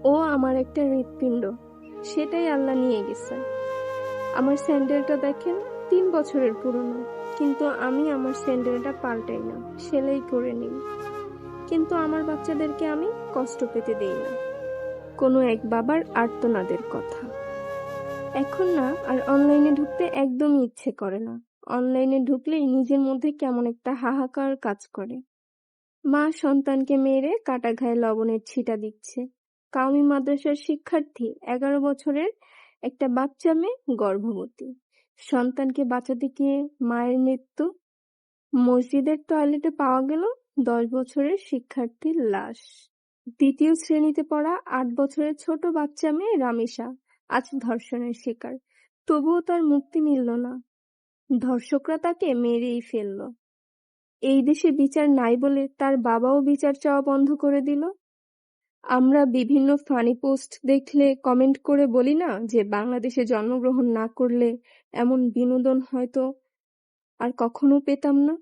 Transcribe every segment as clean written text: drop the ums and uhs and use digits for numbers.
ও আমার একটা হৃৎপিণ্ড, সেটাই আল্লাহ নিয়ে গেছে। আমার স্যান্ডেলটা দেখেন 3 বছরের পুরনো, কিন্তু আমি আমার স্যান্ডেলটা পাল্টাই না, সেলাই করে নিই। কিন্তু আমার বাচ্চাদেরকে আমি কষ্ট পেতে দেই না। কোনো এক বাবার আর্তনাদের কথা। এখন না আর অনলাইনে ঢুকতে একদমই ইচ্ছে করে না। অনলাইনে ঢুকলেই নিজের মধ্যে কেমন একটা হাহাকার কাজ করে। মা সন্তানকে মেরে কাটা ঘায়ে লবণের ছিটা দিচ্ছে। কাউমি মাদ্রাসার শিক্ষার্থী 11 বছরের একটা বাচ্চা মেয়ে গর্ভবতী। সন্তানকে বাঁচাতে গিয়ে মায়ের মৃত্যু। মসজিদের টয়লেটে পাওয়া গেল 10 বছরের শিক্ষার্থীর লাশ। 2য় শ্রেণীতে পড়া 8 বছরের ছোট বাচ্চা মেয়ে রামিসা আজ ধর্ষণের শিকার। তবুও তার মুক্তি মিলল না। ধর্ষকরা তাকে মেরেই ফেলল। এই দেশে বিচার নাই বলে তার বাবাও বিচার চাওয়া বন্ধ করে দিল। আমরা বিভিন্ন ফানি পোস্ট দেখলে কমেন্ট করে বলি না যে বাংলাদেশে জন্মগ্রহণ না করলে এমন বিনোদন হয়তো আর কখনো পেতাম না।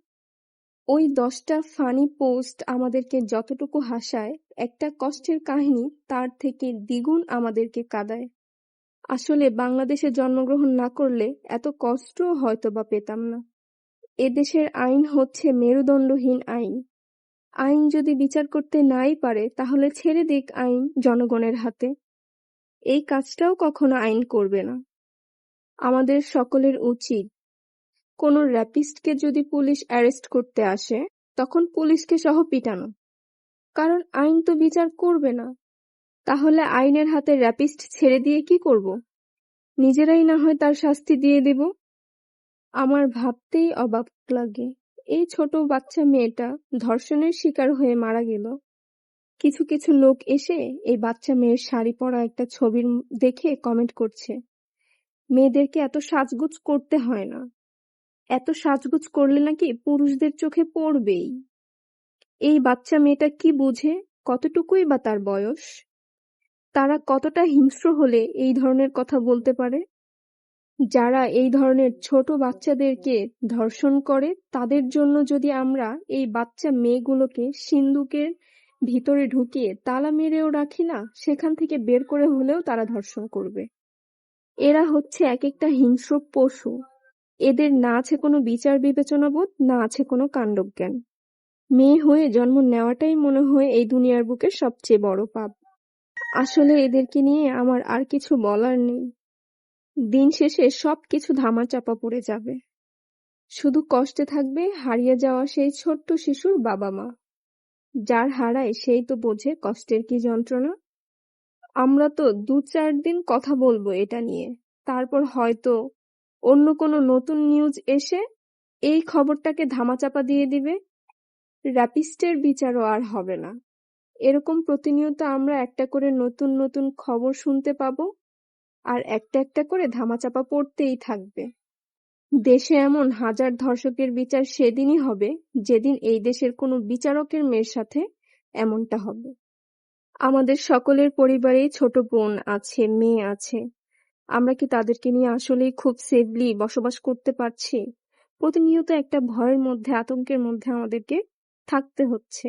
ওই 10টা ফানি পোস্ট আমাদেরকে যতটুকু হাসায়, একটা কষ্টের কাহিনী তার থেকে দ্বিগুণ আমাদেরকে কাঁদায়। আসলে বাংলাদেশে জন্মগ্রহণ না করলে এত কষ্টও হয়তো বা পেতাম না। এদেশের আইন হচ্ছে মেরুদণ্ডহীন আইন। আইন যদি বিচার করতে নাই পারে তাহলে ছেড়ে দিক আইন জনগণের হাতে। এই কাজটাও কখনো আইন করবে না। আমাদের সকলের উচিত কোনো র্যাপিস্টকে যদি পুলিশ অ্যারেস্ট করতে আসে তখন পুলিশকে সহ পিটানো। কারণ আইন তো বিচার করবে না। তাহলে আইনের হাতে র্যাপিস্ট ছেড়ে দিয়ে কি করব? নিজেরাই না হয় তার শাস্তি দিয়ে দেব। আমার ভাবতেই অবাক লাগে, এই ছোট বাচ্চা মেয়েটা ধর্ষণের শিকার হয়ে মারা গেল। কিছু কিছু লোক এসে এই বাচ্চা মেয়ের শাড়ি পরা একটা ছবির দেখে কমেন্ট করছে, মেয়েদেরকে এত সাজগোজ করতে হয় না, এত সাজগোজ করলে নাকি পুরুষদের চোখে পড়বেই। এই বাচ্চা মেয়েটা কি বুঝে? কতটুকুই বা তার বয়স? তারা কতটা হিংস্র হলে এই ধরনের কথা বলতে পারে? যারা এই ধরনের ছোট বাচ্চাদেরকে ধর্ষণ করে তাদের জন্য যদি আমরা এই বাচ্চা মেয়েগুলোকে সিন্দুকের ভিতরে ঢুকিয়ে তালা মেরেও রাখি না, সেখান থেকে বের করে হলেও তারা ধর্ষণ করবে। এরা হচ্ছে এক একটা হিংস্র পশু। এদের না আছে কোনো বিচার বিবেচনাবোধ, না আছে কোনো কাণ্ডজ্ঞান। মেয়ে হয়ে জন্ম নেওয়াটাই মনে হয় এই দুনিয়ার বুকে সবচেয়ে বড় পাপ। আসলে এদেরকে নিয়ে আমার আর কিছু বলার নেই। দিন শেষে সবকিছু ধামাচাপা পড়ে যাবে। শুধু কষ্টে থাকবে হারিয়ে যাওয়া সেই ছোট্ট শিশুর বাবা মা। যার হারায় সেই তো বোঝে কষ্টের কি যন্ত্রণা। আমরা তো 2-4 দিন কথা বলবো এটা নিয়ে, তারপর হয়তো অন্য কোনো নতুন নিউজ এসে এই খবরটাকে ধামাচাপা দিয়ে দিবে। র্যাপিস্টের বিচারও আর হবে না। এরকম প্রতিনিয়ত আমরা একটা করে নতুন নতুন খবর শুনতে পাবো, আর একটা একটা করে ধামাচাপা পড়তেই থাকবে। দেশে এমন হাজার ধর্ষকের বিচার সেদিনই হবে যেদিন এই দেশের কোনো বিচারকের মেয়ের সাথে এমনটা হবে। আমাদের সকলের পরিবারেই ছোট বোন আছে, মেয়ে আছে। আমরা কি তাদেরকে নিয়ে আসলেই খুব সেফলি বসবাস করতে পারছি? প্রতিনিয়ত একটা ভয়ের মধ্যে, আতঙ্কের মধ্যে আমাদেরকে থাকতে হচ্ছে।